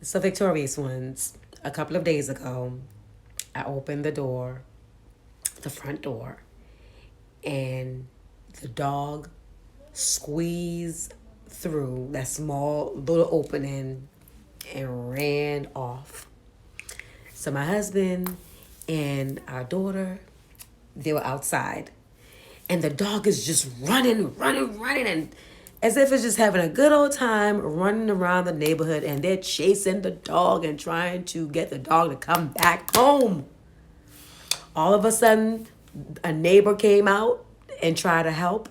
So, Victorious Ones, a couple of days ago, I opened the door, the front door, and the dog squeezed through that small little opening and ran off. So, my husband and our daughter, they were outside, and the dog is just running, and as if it's just having a good old time running around the neighborhood, and they're chasing the dog and trying to get the dog to come back home. All of a sudden, a neighbor came out and tried to help.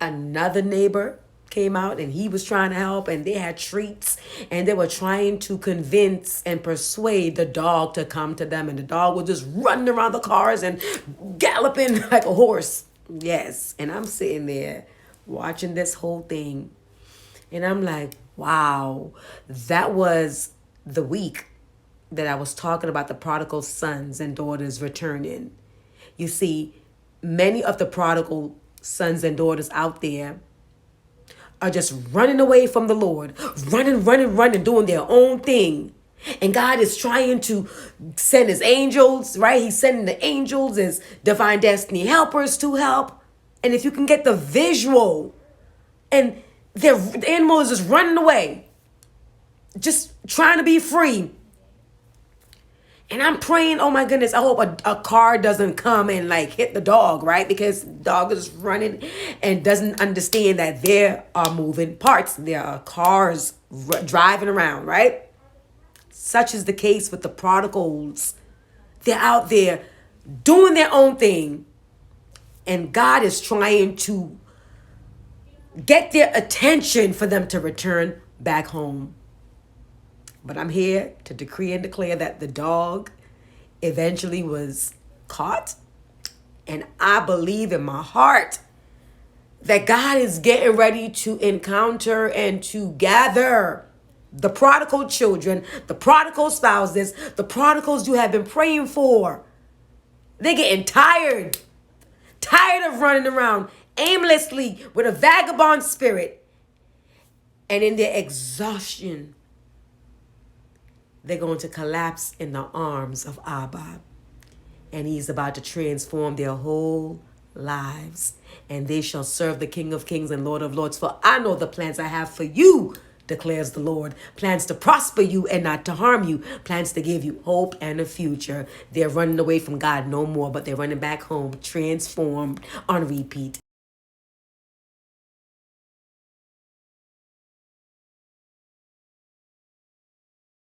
Another neighbor came out and he was trying to help, and they had treats, and they were trying to convince and persuade the dog to come to them, and the dog was just running around the cars and galloping like a horse. Yes, and I'm sitting there watching this whole thing, and I'm like, wow, that was the week that I was talking about the prodigal sons and daughters returning. You see, many of the prodigal sons and daughters out there are just running away from the Lord, running, doing their own thing. And God is trying to send his angels, right? He's sending the angels as divine destiny helpers to help. And if you can get the visual, and the animal is just running away, just trying to be free. And I'm praying, oh my goodness, I hope a car doesn't come and like hit the dog, right? Because the dog is running and doesn't understand that there are moving parts. There are cars driving around, right? Such is the case with the prodigals. They're out there doing their own thing. And God is trying to get their attention for them to return back home. But I'm here to decree and declare that the dog eventually was caught. And I believe in my heart that God is getting ready to encounter and to gather the prodigal children, the prodigal spouses, the prodigals you have been praying for. They're getting tired of running around aimlessly with a vagabond spirit. And in their exhaustion, they're going to collapse in the arms of Abba. And he's about to transform their whole lives. And they shall serve the King of Kings and Lord of Lords. For I know the plans I have for you, declares the Lord. Plans to prosper you and not to harm you. Plans to give you hope and a future. They're running away from God no more, but they're running back home, transformed on repeat.